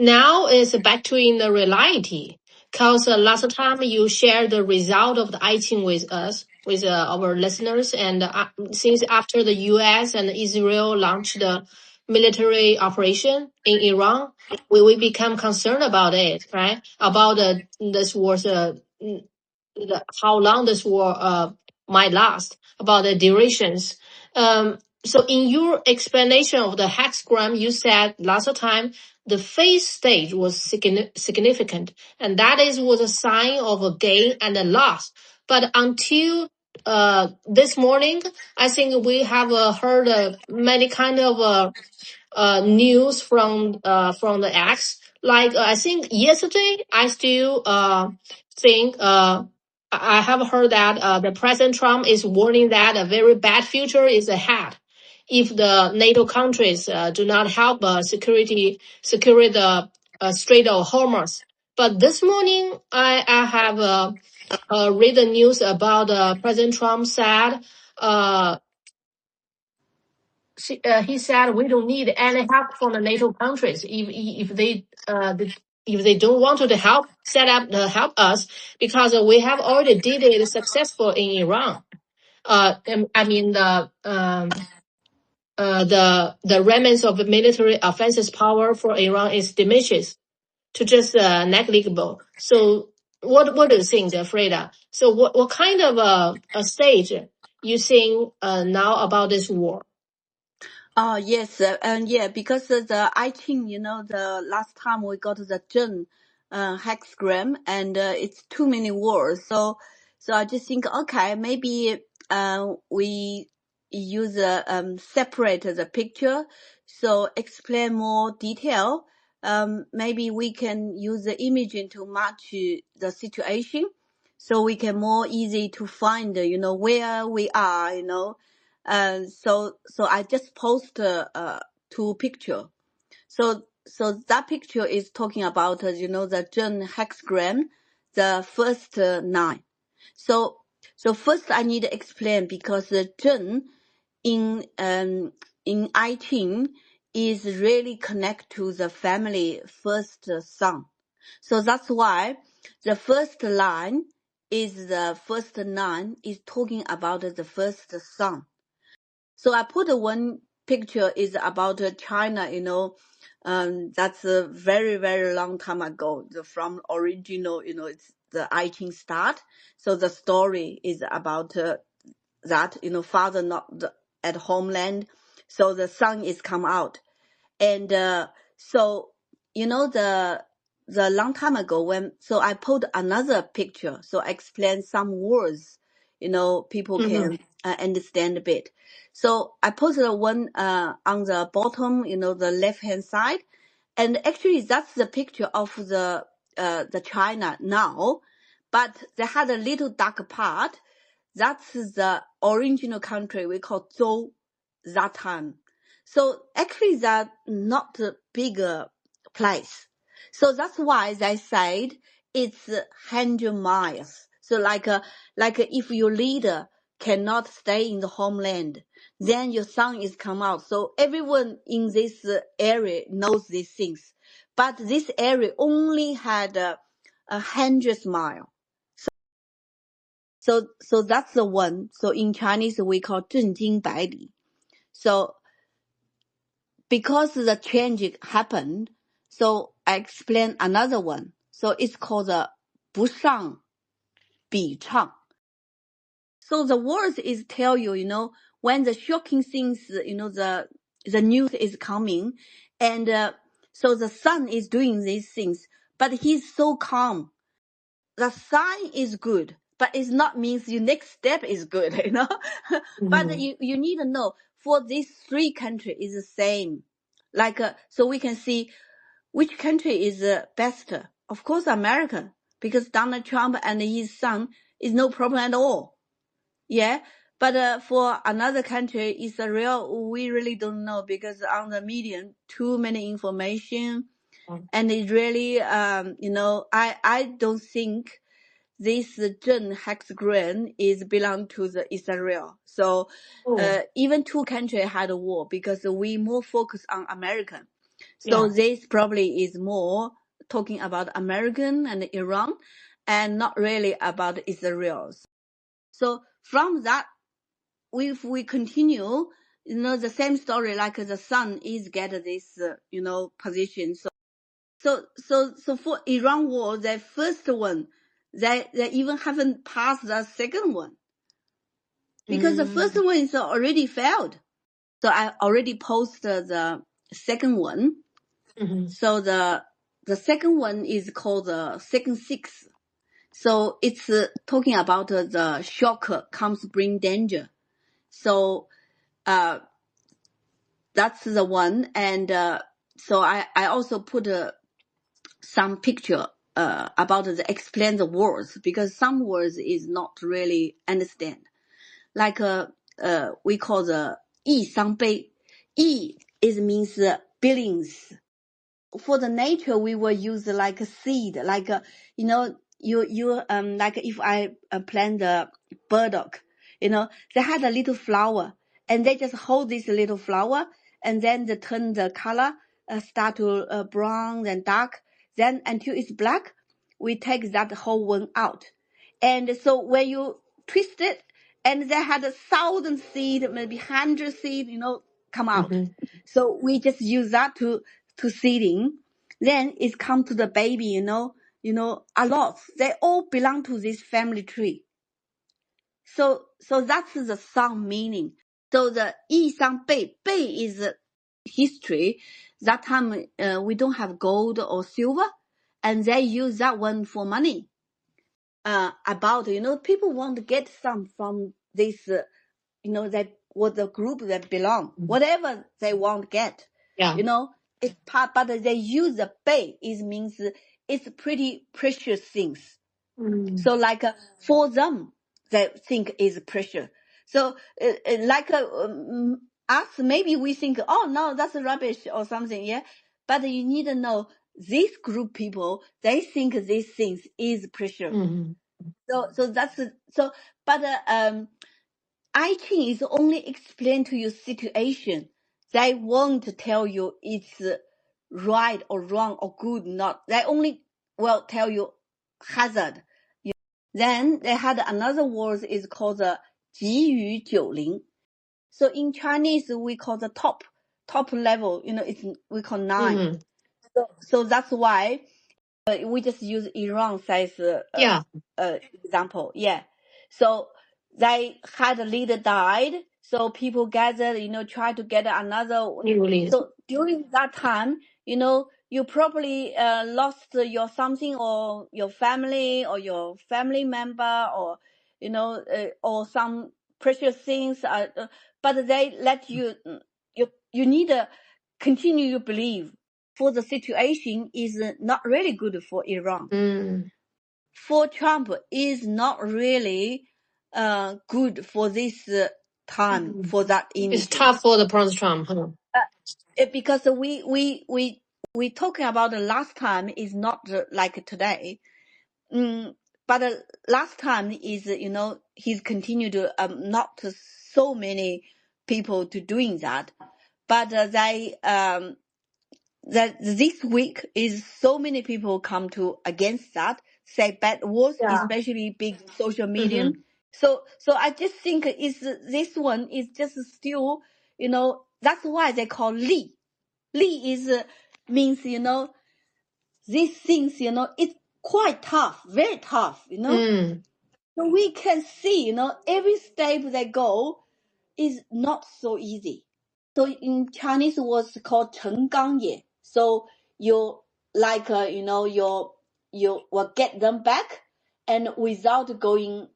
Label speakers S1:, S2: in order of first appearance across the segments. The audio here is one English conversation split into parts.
S1: now is back to in the reality. Cause last time you shared the result of the I Ching with us, with our listeners, and since after the U.S. and Israel launched the military operation in Iran, we become concerned about it, right? About this was how long this war might last, about the durations. So in your explanation of the hexagram, you said last time the phase stage was significant, and that is was a sign of a gain and a loss. But until this morning, I think we have heard many kind of news from the X. Like I think yesterday, I still think I have heard that the President Trump is warning that a very bad future is ahead if the NATO countries do not help secure the Strait of Hormuz. But this morning, I have read the news about President Trump said uh, he said we don't need any help from the NATO countries if they don't want to help set up help us because we have already did it successful in Iran. I mean the remnants of military offensive power for Iran is diminished to just negligible. So what do you think, Freda? So what kind of a stage you think now about this war?
S2: Oh, yes, and yeah, because the I Ching, the last time we got the Zheng hexagram, and it's too many words. So I just think, okay, maybe we use separate the picture, so explain more detail. Maybe we can use the imaging to match the situation, so we can more easy to find, where we are, so I just post two picture. So that picture is talking about the Zheng hexagram, the first 9. So first I need to explain because the Zheng in I Ching is really connect to the family first son. So that's why the first line is the first 9 is talking about the first son. So I put one picture is about China, that's a very, very long time ago. From original, it's the I Ching start. So the story is about that, father not at homeland. So the son is come out. And so, the long time ago so I put another picture. So I explain some words, people can understand a bit. So I posted one on the bottom, the left hand side, and actually that's the picture of the China now, but they had a little dark part. That's the original country we call Zhou that time. So actually that not a bigger place. So that's why they said it's 100 miles. So like if your leader cannot stay in the homeland, then your son is come out. So everyone in this area knows these things. But this area only had 100 miles. So that's the one. So in Chinese we call 震惊百里. So because the change happened, so I explain another one. So it's called the 不上比唱. So the words is tell you, when the shocking things, the news is coming, and so the son is doing these things, but he's so calm. The sign is good, but it's not means your next step is good, But you need to know for these 3 countries is the same. Like, so we can see which country is best. Of course, America, because Donald Trump and his son is no problem at all. Yeah. But for another country, it's we really don't know because on the media, too many information. And it really, I don't think this Zheng hexagram is belong to the Israel. So even 2 countries had a war because we more focus on American. So this probably is more talking about American and Iran and not really about Israel. So from that, if we continue, the same story like the son is get this, position. So for Iran war, the first one, they even haven't passed the second one because the first one is already failed. So I already posted the second one. So the second one is called the second six. So it's talking about the shock comes bring danger. So that's the one. And so I also put some picture about the explain the words, because some words is not really understand. Like we call the 益伤悲. 益 is means billings. For the nature, we will use like a seed, like you like if I plant the burdock, they had a little flower, and they just hold this little flower, and then they turn the color, start to brown and dark, then until it's black, we take that whole one out. And so when you twist it, and they had 1,000 seed, maybe 100 seed, come out. So we just use that to seeding. Then it come to the baby, a lot. They all belong to this family tree. So that's the song meaning. So the 益伤悲 is history. That time we don't have gold or silver, and they use that one for money. About people want to get some from this, that what the group that belong, whatever they want to get. It's part, but they use the bay is means it's pretty precious things. So like for them, they think is precious. So like us, maybe we think, oh no, that's rubbish or something, yeah. But you need to know this group people, they think these things is precious. So that's so. But I Ching is only explain to you situation. They won't tell you it's right or wrong or good not. They only will tell you hazard. Then they had another word is called the 给予90. So in Chinese we call the top level. We call 9. So that's why we just use Iran size example. Yeah. So they had a leader died. So people gathered, try to get another. So during that time, you probably lost your something, or your family or your family member, or, or some precious things. But they let you need to continue to believe. For the situation is not really good for Iran. For Trump is not really good for this time, for that image.
S1: It's tough for the Prince Trump, huh?
S2: Because we talking about the last time is not like today. But last time is, he's continued to not so many people to doing that. But they that this week is so many people come to against that, say bad words, especially big social media. So I just think this one is just still, that's why they call Li. Li is means, these things, it's quite tough, very tough, So we can see, every step they go is not so easy. So in Chinese was called 成刚也. So you like you will get them back, and without going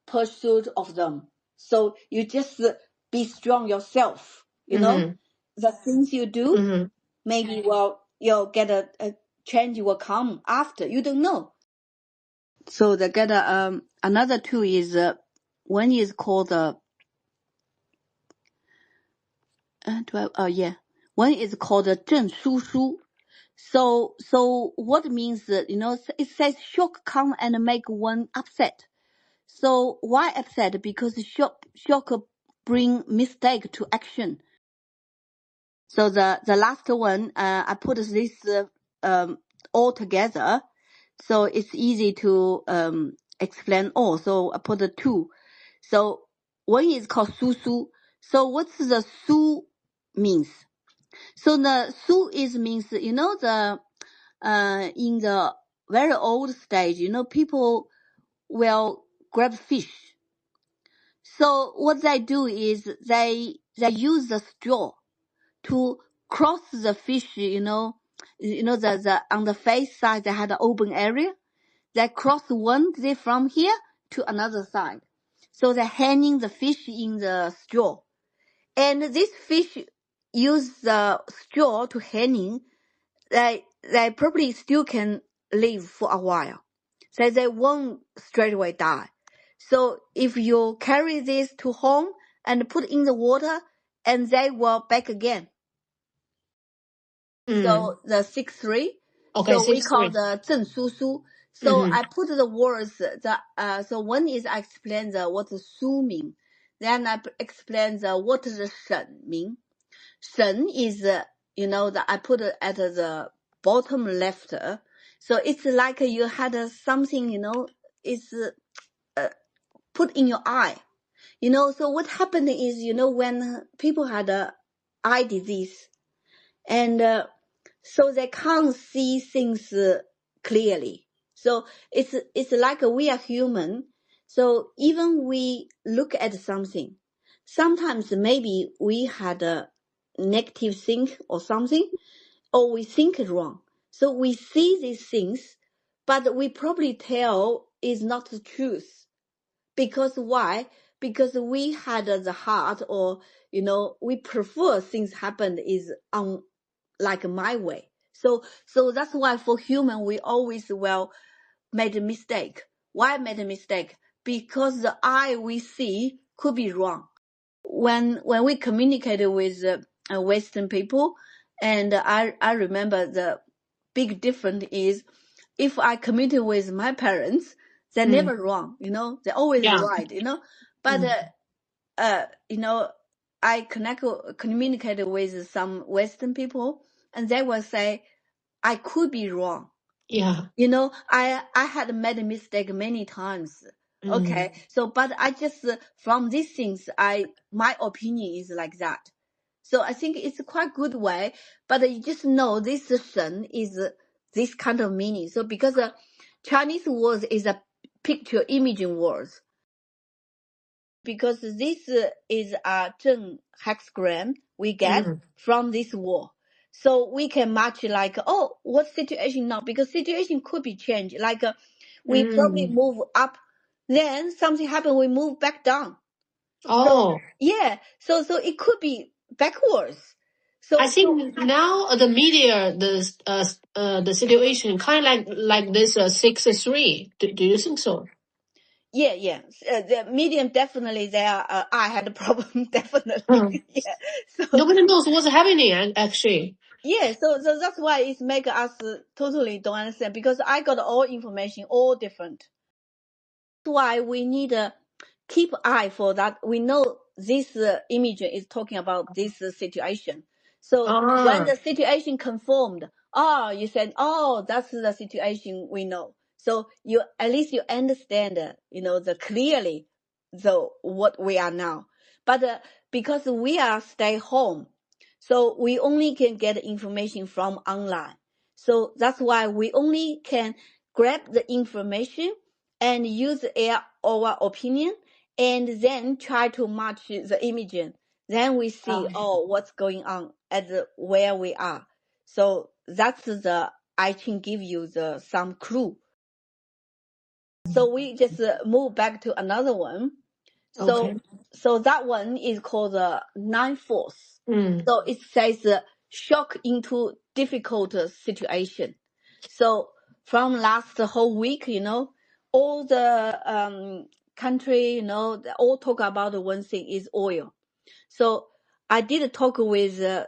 S2: pursuit of them. So you just be strong yourself. The things you do, maybe you'll get a change will come after. You don't know. So they get another two is one is called one is called 郑叔叔. So what means that, it says shock come and make one upset. So why upset? Because shock bring mistake to action. So the last one, I put this all together, so it's easy to explain all. So I put the 2. So one is called su su. So what's the su means? So the su is means, you know, the in the very old stage, you know, people will grab fish. So what they do is they use the straw to cross the fish, you know, the on the face side they had an open area. They cross one day from here to another side. So they're hanging the fish in the straw. And this fish use the straw to hanging. They probably still can live for a while. So they won't straight away die. So if you carry this to home and put in the water, and they will back again. So the 6-3.
S1: Okay,
S2: So we
S1: 6
S2: call
S1: 3.
S2: the 正苏苏. So I put the words so one is I explain what the su mean. Then I explain what the shen mean. Shen is you know I put it at the bottom left. So it's like you had something, you know, it's put in your eye. You know, so what happened is, you know, when people had eye disease, and so they can't see things clearly. So it's like we are human. So even we look at something, sometimes maybe we had a negative think or something, or we think it wrong. So we see these things, but we probably tell is not the truth. Because why? Because we had the heart, or, you know, we prefer things happen is on like my way. So that's why for human, we always will make a mistake. Why make a mistake? Because the eye we see could be wrong. When we communicated with Western people, and I remember the big difference is, if I communicate with my parents, they're never wrong, you know, they're always
S1: Yeah.
S2: right, you know. But you know, I communicated with some Western people, and they will say I could be wrong.
S1: Yeah.
S2: You know, I had made a mistake many times. Okay, so but I just from these things, my opinion is like that. So I think it's a quite good way, but you just know this shen is this kind of meaning. So because Chinese words is a picture imaging words, because this is a zheng hexagram we get from this word. So we can match like, oh, what situation now? Because situation could be changed. Like we probably move up, then something happened, we move back down. So
S1: Oh,
S2: yeah, so it could be backwards.
S1: I
S2: So
S1: think now the media, the situation kind of like this 6 3. Do you think so?
S2: yeah. The medium definitely there. I had a problem definitely. Yeah. So
S1: Nobody knows what's happening actually.
S2: yeah, so that's why it make us totally don't understand, because I got all information, all different. That's why we need to keep eye for that. We know this image is talking about this situation. So when the situation confirmed, you said, that's the situation we know. So you at least you understand, you know, the clearly the what we are now. But because we are stay home, so we only can get information from online. So that's why we only can grab the information and use our opinion, and then try to match the image. Then we see, what's going on at where we are. So that's the I can give you some clue. So we just move back to another one.
S1: Okay.
S2: So that one is called the 9-4.
S1: Mm.
S2: So it says shock into difficult situation. So from last whole week, you know, all the country, you know, they all talk about the one thing is oil. So I did talk with a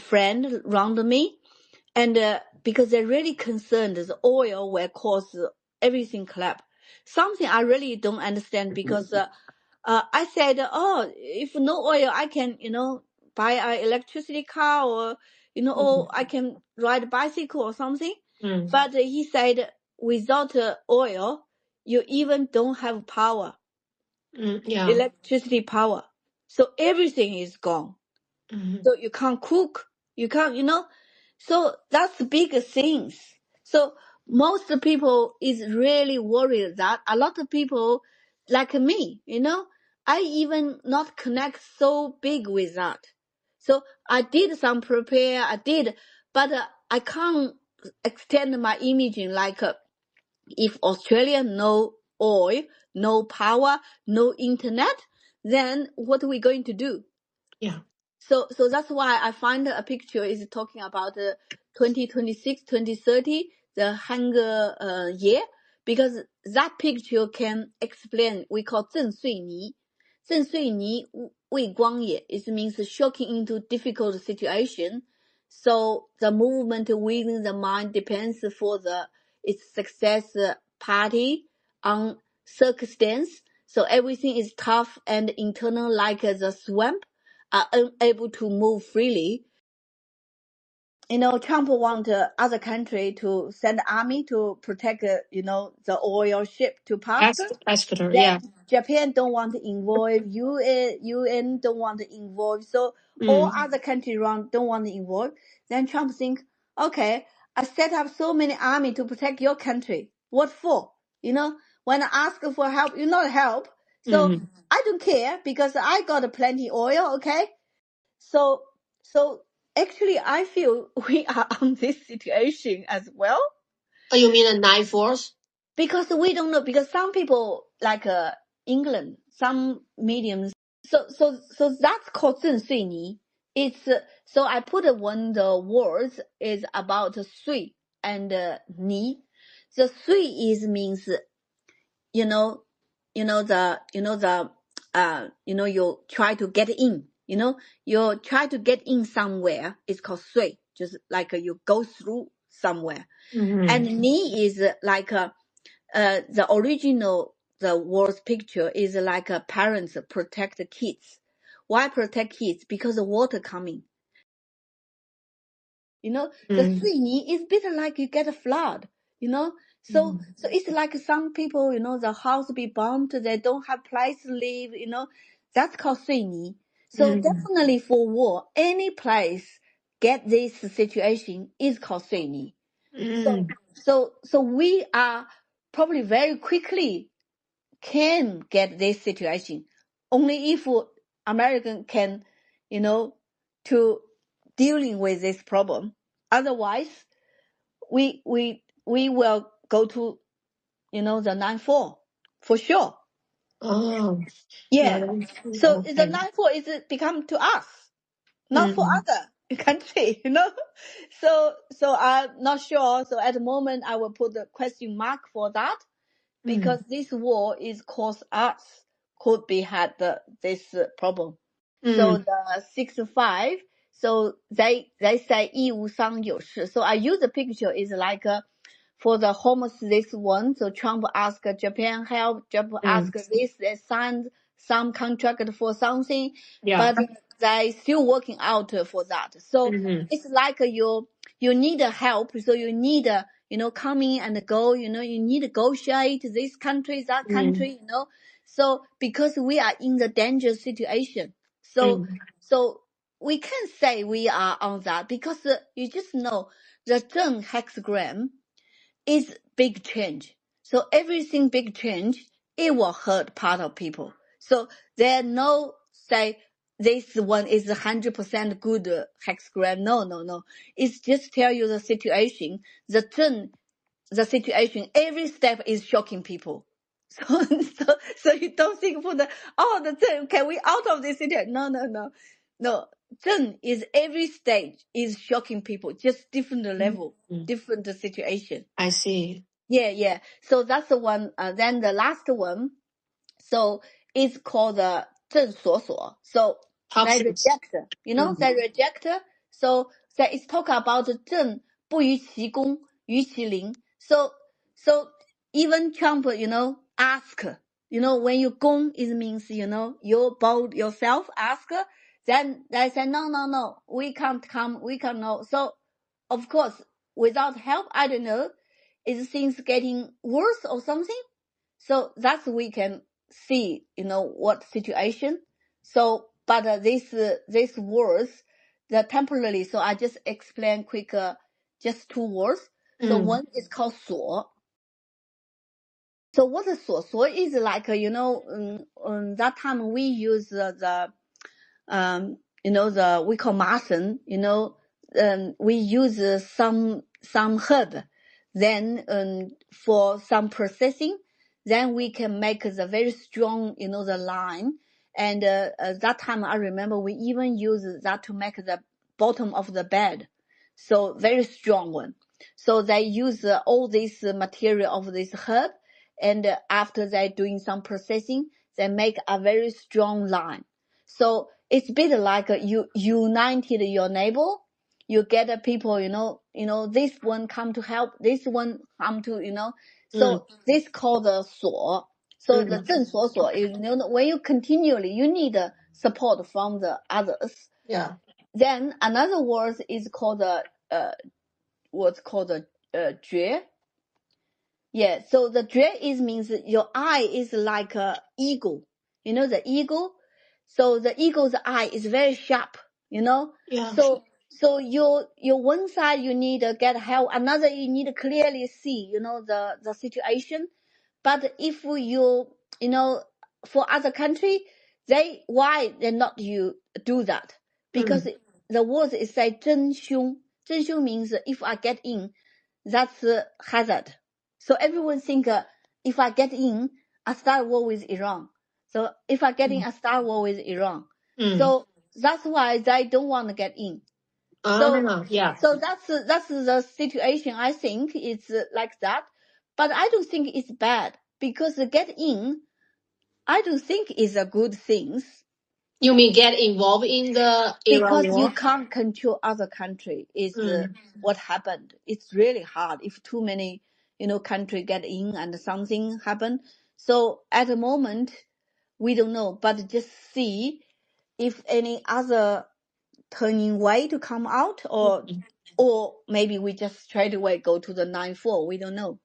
S2: friend around me, and because they're really concerned the oil will cause everything collapse. Something I really don't understand, because I said, if no oil, I can, you know, buy an electricity car, or or I can ride a bicycle or something. But he said without oil, you even don't have power,
S1: Yeah.
S2: electricity power. So everything is gone. So you can't cook, you can't, so that's big things. So most people is really worried that a lot of people like me, I even not connect so big with that. So I did some prepare, but I can't extend my imaging like if Australia no oil, no power, no internet, then what are we going to do?
S1: Yeah.
S2: So that's why I find a picture is talking about 2026, 2030, the hunger year, because that picture can explain, we call 震碎泥. 震碎泥为光也, it means shocking into difficult situation. So the movement within the mind depends for its success party on circumstance. So everything is tough and internal like the swamp are unable to move freely. Trump want other country to send army to protect, the oil ship to pass.
S1: Exporter.
S2: Then
S1: Yeah.
S2: Japan don't want to involve, UN don't want to involve. So all other countries around don't want to involve. Then Trump think, okay, I set up so many army to protect your country. What for? When I ask for help, you not help. So I don't care because I got plenty oil, okay? So actually, I feel we are on this situation as well.
S1: Oh, you mean a 9/4?
S2: Because we don't know, because some people like England, some mediums. So that's called 震碎泥. It's so I put when the words is about 碎 and 泥. The 碎 is means you try to get in, you try to get in somewhere. It's called 碎, just like you go through somewhere. And 泥 is like the original, the world's picture is like parents protect the kids. Why protect kids? Because the water coming. The 水泥 is bit like you get a flood, so it's like some people, the house be bombed, they don't have place to live, that's called 水泥. So definitely for war, any place get this situation is called 水泥. So we are probably very quickly can get this situation only if American can, to dealing with this problem. Otherwise, we will go to, the 9/4 for sure.
S1: Oh.
S2: Yeah. So the
S1: Okay.
S2: 9/4 is become to us, not for other country, So I'm not sure. So at the moment, I will put the question mark for that, because this war is cause us could be had this problem. So the 6-5, so they say 一无伤有事. So I use the picture is like for the homeless one. So Trump asked Japan help, Japan asked this, they signed some contract for something,
S1: Yeah.
S2: but they still working out for that. So it's like you need help, so you need coming and go, you need to negotiate this country, that country, So because we are in the dangerous situation, so we can say we are on that, because you just know the Zheng hexagram is big change. So everything big change, it will hurt part of people. So there no say this one is 100% good hexagram. No. It's just tell you the situation. The situation, every step is shocking people. So you don't think for the Zheng, can we out of this situation? No. Zheng is every stage is shocking people, just different level, different situation.
S1: I see.
S2: Yeah. So that's the one. Then the last one, so it's called the 正所所. So they
S1: Toxins.
S2: reject, they reject. So that is talk about 正不于其功，于其灵. So even Trump, ask, when you 功 it means, you bold yourself, ask, Then they said, no, we can't come, we can't know. So, of course, without help, I don't know, is things getting worse or something? So that's we can see, what situation. So, but this words, the temporarily. So I just explain quick, just 2 words. So one is called 锁. So what is 锁? 锁 is like, that time we use we call mason, we use some herb, then for some processing, then we can make the very strong, the line. And that time I remember we even use that to make the bottom of the bed, so very strong one. So they use all this material of this herb, and after they doing some processing, they make a very strong line. So it's a bit like you united your neighbor. You get the people, this one come to help, this one come to, so this called the 锁. So the 正锁锁 is, when you continually, you need support from the others.
S1: Yeah.
S2: Then another word is called what's called the 觉. Yeah, so the 觉 is means your eye is like a eagle. The eagle? So the eagle's eye is very sharp,
S1: Yeah.
S2: So your one side you need to get help, another you need to clearly see, the situation. But if for other country, why they not you do that? Because the word is say 真凶. 真凶 means if I get in, that's hazard. So everyone think if I get in, I start war with Iran. So if I get in, I start war with Iran. So that's why they don't want to get in.
S1: Yeah.
S2: So that's the situation. I think it's like that, but I don't think it's bad, because get in, I don't think is a good thing.
S1: You mean get involved in the Iran
S2: Because you
S1: war?
S2: can't control other country is what happened. It's really hard if too many country get in and something happen. So at the moment we don't know, but just see if any other turning way to come out, or maybe we just straight away go to the 9-4. We don't know.